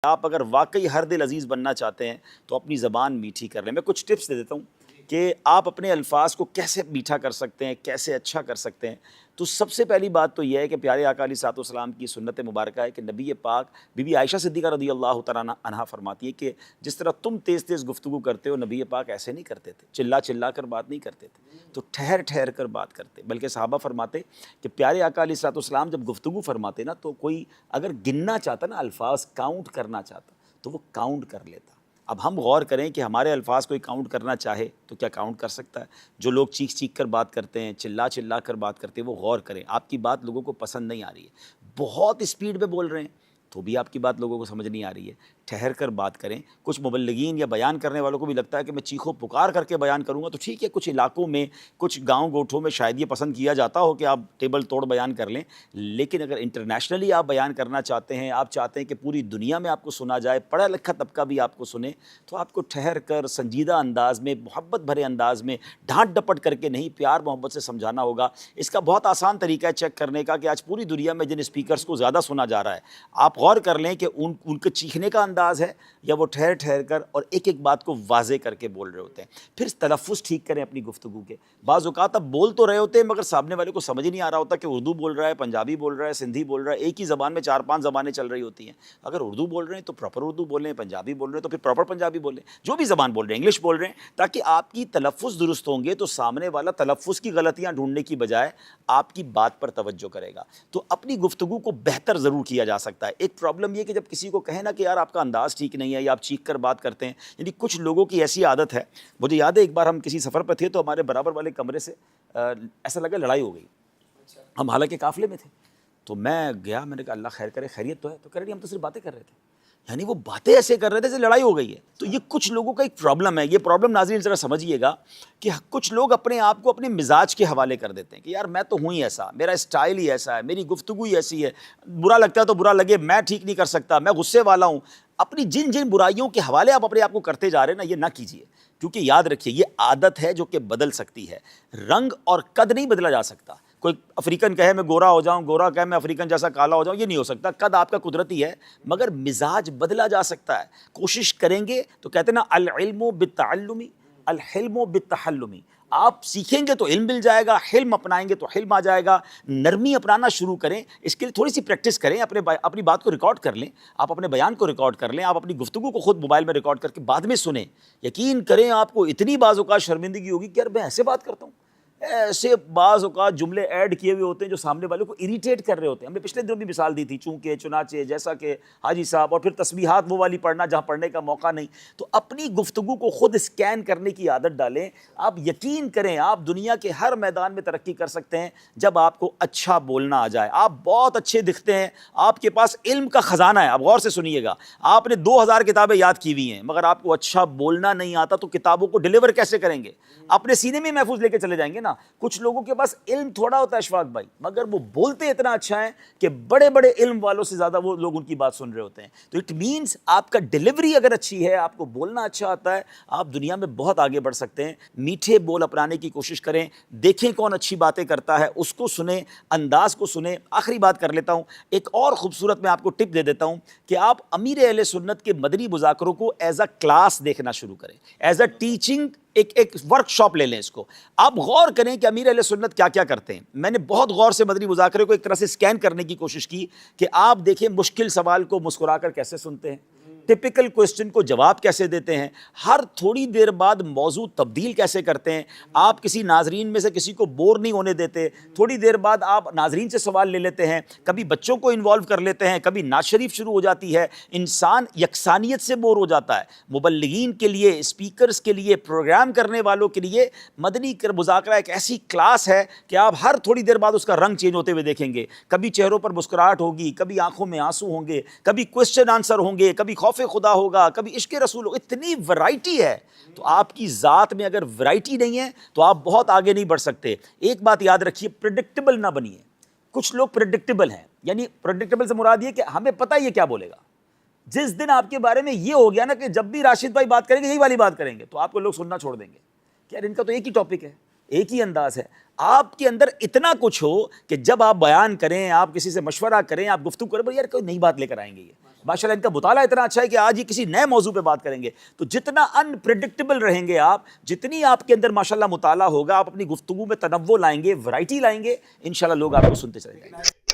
آپ اگر واقعی ہر دل عزیز بننا چاہتے ہیں تو اپنی زبان میٹھی کر لیں. میں کچھ ٹپس دے دیتا ہوں کہ آپ اپنے الفاظ کو کیسے میٹھا کر سکتے ہیں, کیسے اچھا کر سکتے ہیں. تو سب سے پہلی بات تو یہ ہے کہ پیارے آقا علیہ الصلوۃ والسلام کی سنت مبارکہ ہے کہ نبی پاک بی بی عائشہ صدیقہ رضی اللہ تعالیٰ عنہا فرماتی ہے کہ جس طرح تم تیز تیز گفتگو کرتے ہو, نبی پاک ایسے نہیں کرتے تھے, چلا چلا کر بات نہیں کرتے تھے, تو ٹھہر ٹھہر کر بات کرتے. بلکہ صحابہ فرماتے کہ پیارے آقا علیہ الصلوۃ والسلام جب گفتگو فرماتے نا تو کوئی اگر گننا چاہتا نا, الفاظ کاؤنٹ کرنا چاہتا تو وہ کاؤنٹ کر لیتا. اب ہم غور کریں کہ ہمارے الفاظ کوئی کاؤنٹ کرنا چاہے تو کیا کاؤنٹ کر سکتا ہے؟ جو لوگ چیخ چیخ کر بات کرتے ہیں, چلا چلا کر بات کرتے ہیں, وہ غور کریں. آپ کی بات لوگوں کو پسند نہیں آ رہی ہے, بہت اسپیڈ پہ بول رہے ہیں تو بھی آپ کی بات لوگوں کو سمجھ نہیں آ رہی ہے. ٹھہر کر بات کریں. کچھ مبلغین یا بیان کرنے والوں کو بھی لگتا ہے کہ میں چیخو پکار کر کے بیان کروں گا, تو ٹھیک ہے, کچھ علاقوں میں کچھ گاؤں گوٹھوں میں شاید یہ پسند کیا جاتا ہو کہ آپ ٹیبل توڑ بیان کر لیں. لیکن اگر انٹرنیشنلی آپ بیان کرنا چاہتے ہیں, آپ چاہتے ہیں کہ پوری دنیا میں آپ کو سنا جائے, پڑھا لکھا طبقہ بھی آپ کو سنے, تو آپ کو ٹھہر کر سنجیدہ انداز میں, محبت بھرے انداز میں, ڈھانٹ ڈپٹ کر کے نہیں, پیار محبت سے سمجھانا ہوگا. اس کا بہت آسان طریقہ ہے چیک کرنے کا کہ آج پوری دنیا میں جن اسپیکرز کو زیادہ سنا جا رہا ہے, آپ غور کر لیں کہ ان کے چیخنے کا انداز ہے یا وہ ٹھہر ٹھہر کر اور ایک ایک بات کو واضح کر کے بول رہے ہوتے ہیں. پھر تلفظ ٹھیک کریں اپنی گفتگو کے. بعض اوقات آپ بول تو رہے ہوتے ہیں مگر سامنے والے کو سمجھ نہیں آ رہا ہوتا کہ اردو بول رہا ہے, پنجابی بول رہا ہے, سندھی بول رہا ہے. ایک ہی زبان میں 4-5 زبانیں چل رہی ہوتی ہیں. اگر اردو بول رہے ہیں تو پراپر اردو بولیں, پنجابی بول رہے ہیں تو پھر پراپر پنجابی بولیں, جو بھی زبان بول رہے ہیں, انگلش بول رہے ہیں, تاکہ آپ کی تلفظ درست ہوں گے تو سامنے والا تلفظ کی غلطیاں ڈھونڈنے کی بجائے آپ کی بات پر توجہ کرے گا. تو اپنی گفتگو کو بہتر ضرور کیا جا سکتا ہے. ایک پرابلم یہ کہ جب کسی کو کہیں نا کہ یار آپ کا انداز ٹھیک نہیں ہے یا آپ چیخ کر بات کرتے ہیں, یعنی کچھ لوگوں کی ایسی عادت ہے. مجھے یاد ہے ایک بار ہم کسی سفر پہ تھے تو ہمارے برابر والے کمرے سے ایسا لگا لڑائی ہو گئی. ہم حالانکہ قافلے میں تھے, تو میں گیا, میں نے کہا اللہ خیر کرے, خیریت تو ہے؟ تو کہہ رہے ہم تو صرف باتیں کر رہے تھے. یعنی وہ باتیں ایسے کر رہے تھے جیسے لڑائی ہو گئی ہے. تو یہ کچھ لوگوں کا ایک پرابلم ہے. یہ پرابلم ناظرین ذرا سمجھیے گا کہ کچھ لوگ اپنے آپ کو اپنے مزاج کے حوالے کر دیتے ہیں کہ یار میں تو ہوں ہی ایسا, میرا اسٹائل ہی ایسا ہے, میری گفتگو ہی ایسی ہے, برا لگتا ہے تو برا لگے, میں ٹھیک نہیں کر سکتا, میں غصے والا ہوں. اپنی جن جن برائیوں کے حوالے آپ اپنے آپ کو کرتے جا رہے ہیں نا, یہ نہ کیجیے. کیونکہ یاد رکھیے یہ عادت ہے جو کہ بدل سکتی ہے. رنگ اور قد نہیں بدلا جا سکتا. کوئی افریقن کہے میں گورا ہو جاؤں, گورا کہے میں افریقن جیسا کالا ہو جاؤں, یہ نہیں ہو سکتا. قد آپ کا قدرتی ہے مگر مزاج بدلا جا سکتا ہے. کوشش کریں گے تو کہتے ہیں نا العلم بالتعلم الحلم بالتحلم. آپ سیکھیں گے تو علم مل جائے گا, حلم اپنائیں گے تو حلم آ جائے گا. نرمی اپنانا شروع کریں, اس کے لیے تھوڑی سی پریکٹس کریں. اپنی بات کو ریکارڈ کر لیں, آپ اپنے بیان کو ریکارڈ کر لیں, آپ اپنی گفتگو کو خود موبائل میں ریکارڈ کر کے بعد میں سنیں. یقین کریں آپ کو اتنی بعض اوقات شرمندگی ہوگی کہ یار میں ایسے بات کرتا ہوں. ایسے بعض اوقات جملے ایڈ کیے ہوئے ہوتے ہیں جو سامنے والوں کو اریٹیٹ کر رہے ہوتے ہیں. ہم نے پچھلے دنوں بھی مثال دی تھی, چونکہ چنانچہ جیسا کہ حاجی صاحب, اور پھر تسبیحات وہ والی پڑھنا جہاں پڑھنے کا موقع نہیں. تو اپنی گفتگو کو خود اسکین کرنے کی عادت ڈالیں. آپ یقین کریں آپ دنیا کے ہر میدان میں ترقی کر سکتے ہیں جب آپ کو اچھا بولنا آ جائے. آپ بہت اچھے دکھتے ہیں, آپ کے پاس علم کا خزانہ ہے. آپ غور سے سنیے گا, آپ نے 2000 کتابیں یاد کی ہوئی ہیں مگر آپ کو اچھا بولنا نہیں آتا, تو کتابوں کو ڈیلیور کیسے کریں گے؟ اپنے سینے میں محفوظ لے کے چلے جائیں گے نا. کچھ لوگوں کے پاس علم تھوڑا ہوتا ہے اشفاق بھائی, مگر وہ بولتے اتنا اچھا ہے کہ بڑے بڑے علم والوں سے زیادہ وہ لوگ ان کی بات سن رہے ہوتے ہیں. تو اٹ مینس آپ کا ڈیلیوری اگر اچھی ہے, آپ کو بولنا اچھا آتا ہے, آپ دنیا میں بہت آگے بڑھ سکتے ہیں. میٹھے بول اپنانے کی کوشش کریں. دیکھیں کون اچھی باتیں کرتا ہے, اس کو سنیں, انداز کو سنیں. آخری بات کر لیتا ہوں, ایک اور خوبصورت میں آپ کو ٹپ دے دیتا ہوں کہ آپ امیر اہل سنت کے مدنی مذاکروں کو ایز اے کلاس دیکھنا شروع کریں, ایز اے ٹیچنگ. ایک ورک شاپ لے لیں اس کو. آپ غور کریں کہ امیر اہل سنت کیا کیا کرتے ہیں. میں نے بہت غور سے مدنی مذاکرے کو ایک طرح سے اسکین کرنے کی کوشش کی کہ آپ دیکھیں مشکل سوال کو مسکرا کر کیسے سنتے ہیں, ٹپیکل کوسچن کو جواب کیسے دیتے ہیں, ہر تھوڑی دیر بعد موضوع تبدیل کیسے کرتے ہیں, آپ کسی ناظرین میں سے کسی کو بور نہیں ہونے دیتے, تھوڑی دیر بعد آپ ناظرین سے سوال لے لیتے ہیں, کبھی بچوں کو انوالو کر لیتے ہیں, کبھی نعت شریف شروع ہو جاتی ہے. انسان یکسانیت سے بور ہو جاتا ہے. مبلغین کے لیے, اسپیکرز کے لیے, پروگرام کرنے والوں کے لیے مدنی مذاکرہ ایک ایسی کلاس ہے کہ آپ ہر تھوڑی دیر بعد اس کا رنگ چینج ہوتے ہوئے دیکھیں گے. کبھی چہروں پر مسکراہٹ ہوگی, کبھی آنکھوں میں آنسو ہوں گے, کبھی کوسچن آنسر ہوں گے, کبھی خوف خدا ہوگا, کبھی عشق رسول ہوگا. اتنی ورائٹی ہے. تو آپ کی ذات میں اگر ورائٹی نہیں ہے تو آپ بہت آگے نہیں بڑھ سکتے. ایک بات یاد رکھیے, پریڈکٹیبل نہ بنیے. کچھ لوگ پریڈکٹیبل ہیں, یعنی پریڈکٹیبل سے مراد یہ کہ ہمیں پتہ ہے یہ کیا بولے گا. جس دن آپ کے بارے میں یہ ہو گیا نا کہ جب بھی راشد بھائی بات کریں گے یہی والی بات کریں گے, تو آپ کو لوگ سننا چھوڑ دیں گے کہ یار ان کا تو ایک ہی ٹاپک ہے, ایک ہی انداز ہے. آپ کے اندر اتنا کچھ ہو کہ جب آپ بیان کریں, آپ کسی سے مشورہ کریں, آپ گفتگو کریں, بھائی یار کوئی نئی بات لے کر آئیں گے, یہ ماشاءاللہ ان کا مطالعہ اتنا اچھا ہے کہ آج یہ کسی نئے موضوع پہ بات کریں گے. تو جتنا انپریڈکٹیبل رہیں گے آپ، جتنی آپ کے اندر ماشاءاللہ مطالعہ ہوگا، آپ اپنی گفتگو میں تنوع لائیں گے، ورائٹی لائیں گے، انشاءاللہ لوگ آپ کو سنتے چلے جائیں گے.